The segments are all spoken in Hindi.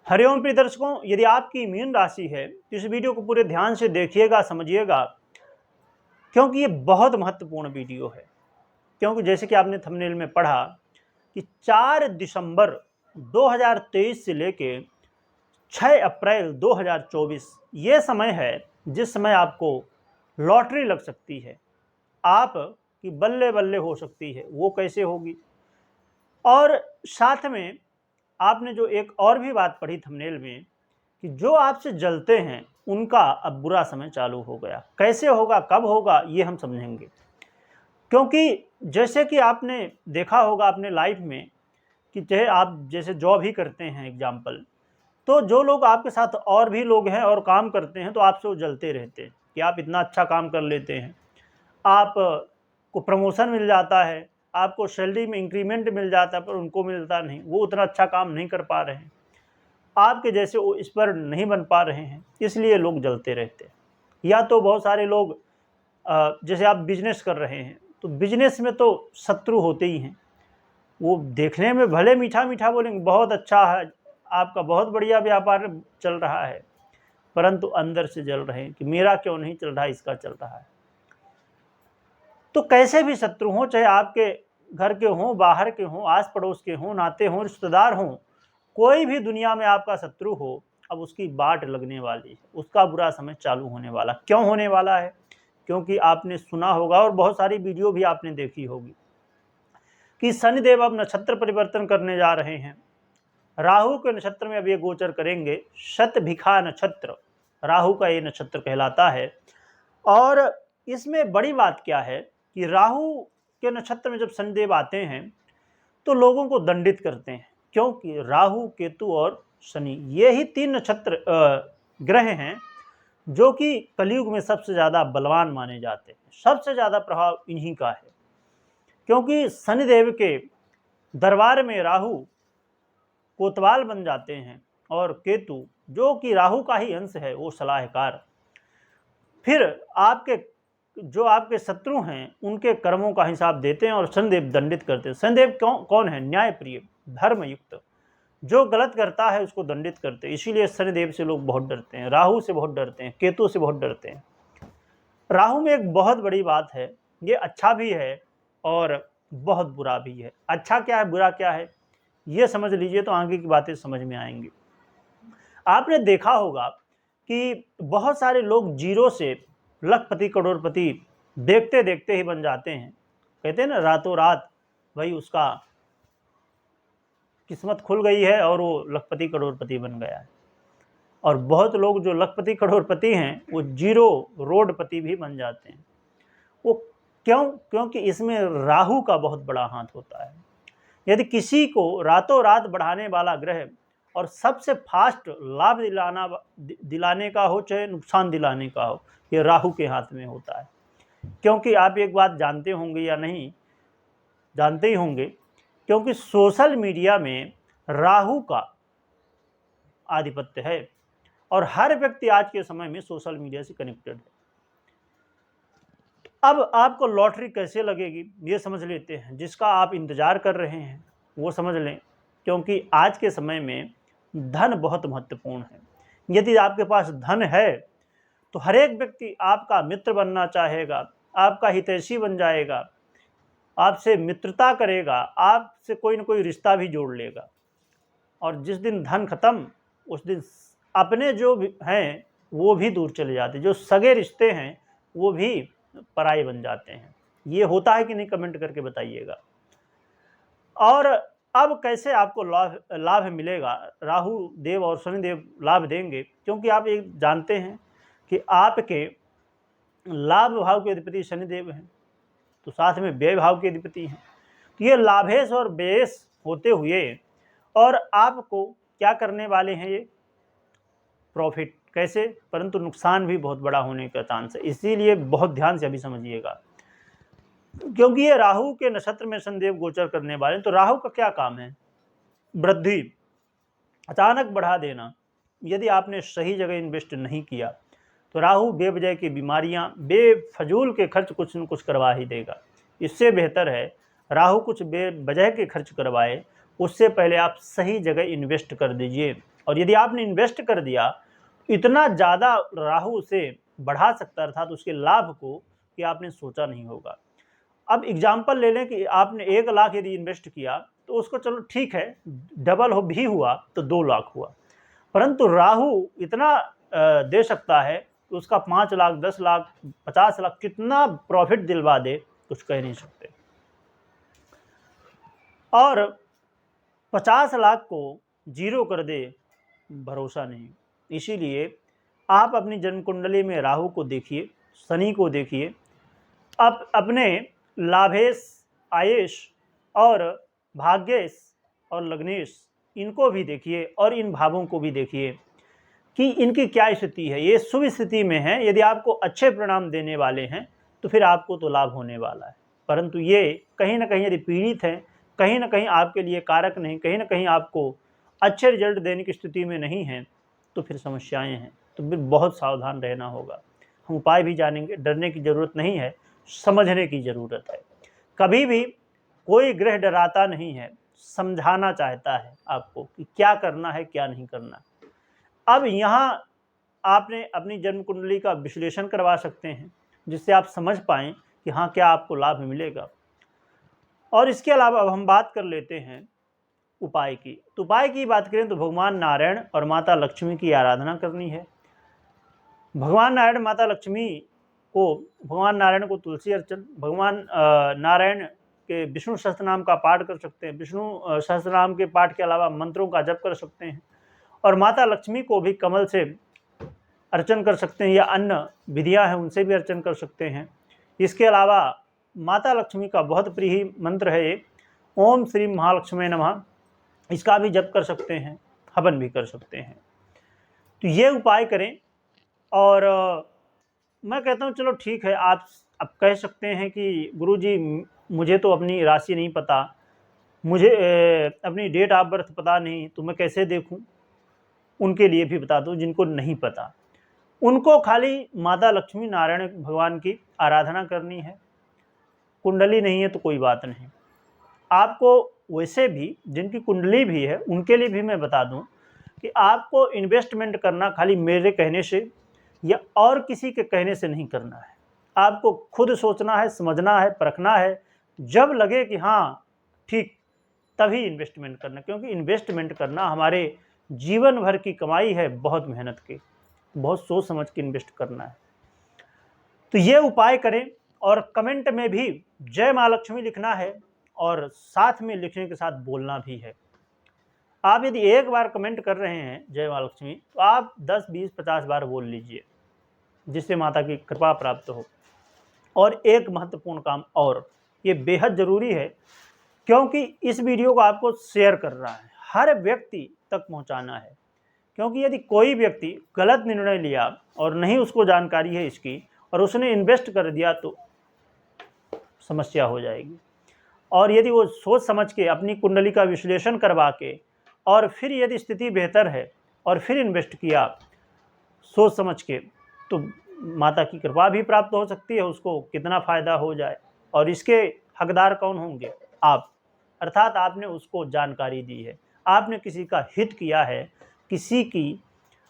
हरिओम प्रिय दर्शकों, यदि आपकी मीन राशि है तो इस वीडियो को पूरे ध्यान से देखिएगा, समझिएगा, क्योंकि ये बहुत महत्वपूर्ण वीडियो है। क्योंकि जैसे कि आपने थंबनेल में पढ़ा कि 4 दिसंबर 2023 से लेके 6 अप्रैल 2024 ये समय है जिस समय आपको लॉटरी लग सकती है, आप की बल्ले बल्ले हो सकती है। वो कैसे होगी? और साथ में आपने जो एक और भी बात पढ़ी थंबनेल में कि जो आपसे जलते हैं उनका अब बुरा समय चालू हो गया। कैसे होगा, कब होगा, ये हम समझेंगे। क्योंकि जैसे कि आपने देखा होगा अपने लाइफ में कि चाहे आप जैसे जॉब ही करते हैं एग्जाम्पल, तो जो लोग आपके साथ और भी लोग हैं और काम करते हैं तो आपसे वो जलते रहते हैं कि आप इतना अच्छा काम कर लेते हैं, आप को प्रमोशन मिल जाता है, आपको सैलरी में इंक्रीमेंट मिल जाता है, पर उनको मिलता नहीं, वो उतना अच्छा काम नहीं कर पा रहे हैं, आपके जैसे वो इस पर नहीं बन पा रहे हैं, इसलिए लोग जलते रहते हैं। या तो बहुत सारे लोग जैसे आप बिजनेस कर रहे हैं तो बिजनेस में तो शत्रु होते ही हैं। वो देखने में भले मीठा मीठा बोलेंगे, बहुत अच्छा है, आपका बहुत बढ़िया व्यापार चल रहा है, परंतु अंदर से जल रहे हैं कि मेरा क्यों नहीं चल रहा, इसका चल रहा है। तो कैसे भी शत्रु हों, चाहे आपके घर के हों, बाहर के हों, आस पड़ोस के हों, नाते हों, रिश्तेदार हों, कोई भी दुनिया में आपका शत्रु हो, अब उसकी बाट लगने वाली है, उसका बुरा समय चालू होने वाला। क्यों होने वाला है? क्योंकि आपने सुना होगा और बहुत सारी वीडियो भी आपने देखी होगी कि शनिदेव अब नक्षत्र परिवर्तन करने जा रहे हैं। राहु के नक्षत्र में अब ये गोचर करेंगे। शतभिखा नक्षत्र राहु का ये नक्षत्र कहलाता है। और इसमें बड़ी बात क्या है कि राहु के नक्षत्र में जब शनिदेव आते हैं तो लोगों को दंडित करते हैं, क्योंकि राहु, केतु और शनि ये ही 3 नक्षत्र ग्रह हैं जो कि कलयुग में सबसे ज़्यादा बलवान माने जाते हैं। सबसे ज़्यादा प्रभाव इन्हीं का है, क्योंकि शनिदेव के दरबार में राहु कोतवाल बन जाते हैं और केतु, जो कि राहु का ही अंश है, वो सलाहकार। फिर आपके शत्रु हैं उनके कर्मों का हिसाब देते हैं और शनिदेव दंडित करते हैं। शनिदेव कौन है? न्यायप्रिय, धर्मयुक्त, जो गलत करता है उसको दंडित करते हैं। इसीलिए शनिदेव से लोग बहुत डरते हैं, राहु से बहुत डरते हैं, केतु से बहुत डरते हैं। राहु में एक बहुत बड़ी बात है, ये अच्छा भी है और बहुत बुरा भी है। अच्छा क्या है, बुरा क्या है, ये समझ लीजिए तो आगे की बातें समझ में आएंगी। आपने देखा होगा कि बहुत सारे लोग जीरो से लखपति करोड़पति देखते देखते ही बन जाते हैं। कहते हैं ना, रातों रात भाई उसका किस्मत खुल गई है और वो लखपति करोड़पति बन गया है। और बहुत लोग जो लखपति करोड़पति हैं वो जीरो रोडपति भी बन जाते हैं। वो क्यों? क्योंकि इसमें राहु का बहुत बड़ा हाथ होता है। यदि किसी को रातों रात बढ़ाने वाला ग्रह और सबसे फास्ट लाभ दिलाने का हो चाहे नुकसान दिलाने का हो, ये राहु के हाथ में होता है। क्योंकि आप एक बात जानते होंगे या नहीं जानते ही होंगे, क्योंकि सोशल मीडिया में राहु का आधिपत्य है और हर व्यक्ति आज के समय में सोशल मीडिया से कनेक्टेड है। अब आपको लॉटरी कैसे लगेगी ये समझ लेते हैं। जिसका आप इंतजार कर रहे हैं वो समझ लें, क्योंकि आज के समय में धन बहुत महत्वपूर्ण है। यदि आपके पास धन है तो हर एक व्यक्ति आपका मित्र बनना चाहेगा, आपका हितैषी बन जाएगा, आपसे मित्रता करेगा, आपसे कोई न कोई रिश्ता भी जोड़ लेगा। और जिस दिन धन खत्म, उस दिन अपने जो भी हैं वो भी दूर चले जाते हैं, जो सगे रिश्ते हैं वो भी पराये बन जाते हैं। ये होता है कि नहीं, कमेंट करके बताइएगा। और अब कैसे आपको लाभ मिलेगा? राहु देव और शनिदेव लाभ देंगे, क्योंकि आप ये जानते हैं कि आपके लाभ भाव के अधिपति शनिदेव हैं, तो साथ में व्यय भाव के अधिपति हैं। तो ये लाभेश और व्ययेश होते हुए और आपको क्या करने वाले हैं? ये प्रॉफिट कैसे, परंतु नुकसान भी बहुत बड़ा होने का चांस है। इसीलिए बहुत ध्यान से अभी समझिएगा, क्योंकि ये राहु के नक्षत्र में शनिदेव गोचर करने वाले हैं। तो राहु का क्या काम है? वृद्धि, अचानक बढ़ा देना। यदि आपने सही जगह इन्वेस्ट नहीं किया तो राहु बेवजह की बीमारियां, बेफजूल के खर्च कुछ न कुछ करवा ही देगा। इससे बेहतर है राहु कुछ बेवजह के खर्च करवाए, उससे पहले आप सही जगह इन्वेस्ट कर दीजिए और यदि आपने इन्वेस्ट कर दिया, इतना ज़्यादा राहु उसे बढ़ा सकता, अर्थात उसके लाभ को, कि आपने सोचा नहीं होगा। अब एग्जाम्पल ले लें कि आपने 1 लाख यदि इन्वेस्ट किया तो उसको चलो ठीक है, डबल हो भी हुआ तो 2 लाख हुआ, परंतु राहु इतना दे सकता है कि उसका 5 लाख, 10 लाख, 50 लाख कितना प्रॉफिट दिलवा दे, कुछ कह नहीं सकते। और 50 लाख को जीरो कर दे, भरोसा नहीं। इसीलिए आप अपनी जन्म कुंडली में राहु को देखिए, शनि को देखिए, आप अपने लाभेश, आयेश और भाग्येश और लग्नेश, इनको भी देखिए और इन भावों को भी देखिए कि इनकी क्या स्थिति है। ये शुभ स्थिति में है, यदि आपको अच्छे परिणाम देने वाले हैं तो फिर आपको तो लाभ होने वाला है, परंतु ये कहीं ना कहीं यदि पीड़ित हैं, कहीं ना कहीं आपके लिए कारक नहीं, कहीं ना कहीं आपको अच्छे रिजल्ट देने की स्थिति में नहीं हैं, तो फिर समस्याएं हैं। तो फिर बहुत सावधान रहना होगा। हम उपाय भी जानेंगे, डरने की ज़रूरत नहीं है, समझने की ज़रूरत है। कभी भी कोई ग्रह डराता नहीं है, समझाना चाहता है आपको कि क्या करना है, क्या नहीं करना। अब यहाँ आपने अपनी जन्म कुंडली का विश्लेषण करवा सकते हैं, जिससे आप समझ पाएँ कि हाँ, क्या आपको लाभ मिलेगा। और इसके अलावा अब हम बात कर लेते हैं उपाय की। तो उपाय की बात करें तो भगवान नारायण और माता लक्ष्मी की आराधना करनी है। भगवान नारायण, माता लक्ष्मी को, भगवान नारायण को तुलसी अर्चन, भगवान नारायण के विष्णु सहस्त्र नाम का पाठ कर सकते हैं। विष्णु सहस्त्र नाम के पाठ के अलावा मंत्रों का जप कर सकते हैं। और माता लक्ष्मी को भी कमल से अर्चन कर सकते हैं, या अन्य विधियां हैं उनसे भी अर्चन कर सकते हैं। इसके अलावा माता लक्ष्मी का बहुत प्रिय मंत्र है ये, ओम श्री महालक्ष्मी नमः, इसका भी जप कर सकते हैं, हवन भी कर सकते हैं। तो ये उपाय करें। और मैं कहता हूँ चलो ठीक है, आप अब कह सकते हैं कि गुरुजी मुझे तो अपनी राशि नहीं पता, मुझे अपनी डेट ऑफ बर्थ पता नहीं, तो मैं कैसे देखूं। उनके लिए भी बता दूं, जिनको नहीं पता, उनको खाली माता लक्ष्मी नारायण भगवान की आराधना करनी है। कुंडली नहीं है तो कोई बात नहीं। आपको वैसे भी जिनकी कुंडली भी है उनके लिए भी मैं बता दूं कि आपको इन्वेस्टमेंट करना खाली मेरे कहने से या और किसी के कहने से नहीं करना है। आपको खुद सोचना है, समझना है, परखना है, जब लगे कि हाँ ठीक, तभी इन्वेस्टमेंट करना। क्योंकि इन्वेस्टमेंट करना हमारे जीवन भर की कमाई है, बहुत मेहनत की, बहुत सोच समझ के इन्वेस्ट करना है। तो ये उपाय करें। और कमेंट में भी जय माँ लक्ष्मी लिखना है, और साथ में लिखने के साथ बोलना भी है। आप यदि एक बार कमेंट कर रहे हैं जय माँ लक्ष्मी, तो आप 10, 20, 50 बार बोल लीजिए, जिससे माता की कृपा प्राप्त हो। और एक महत्वपूर्ण काम और, ये बेहद ज़रूरी है, क्योंकि इस वीडियो को आपको शेयर कर रहा है, हर व्यक्ति तक पहुंचाना है। क्योंकि यदि कोई व्यक्ति गलत निर्णय लिया और नहीं उसको जानकारी है इसकी, और उसने इन्वेस्ट कर दिया, तो समस्या हो जाएगी। और यदि वो सोच समझ के अपनी कुंडली का विश्लेषण करवा के, और फिर यदि स्थिति बेहतर है और फिर इन्वेस्ट किया सोच समझ के, तो माता की कृपा भी प्राप्त हो सकती है, उसको कितना फ़ायदा हो जाए। और इसके हकदार कौन होंगे? आप, अर्थात आपने उसको जानकारी दी है, आपने किसी का हित किया है, किसी की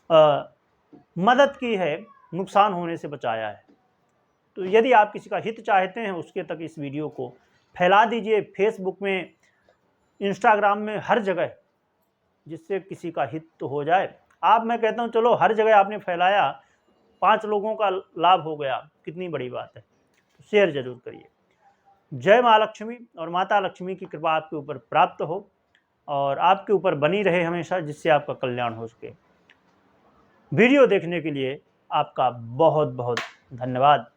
मदद की है, नुकसान होने से बचाया है। तो यदि आप किसी का हित चाहते हैं, उसके तक इस वीडियो को फैला दीजिए, फेसबुक में, इंस्टाग्राम में, हर जगह, जिससे किसी का हित तो हो जाए। आप, मैं कहता हूँ चलो हर जगह आपने फैलाया, 5 लोगों का लाभ हो गया, कितनी बड़ी बात है। तो शेयर जरूर करिए। जय माँ लक्ष्मी और माता लक्ष्मी की कृपा आपके ऊपर प्राप्त हो और आपके ऊपर बनी रहे हमेशा, जिससे आपका कल्याण हो सके। वीडियो देखने के लिए आपका बहुत बहुत धन्यवाद।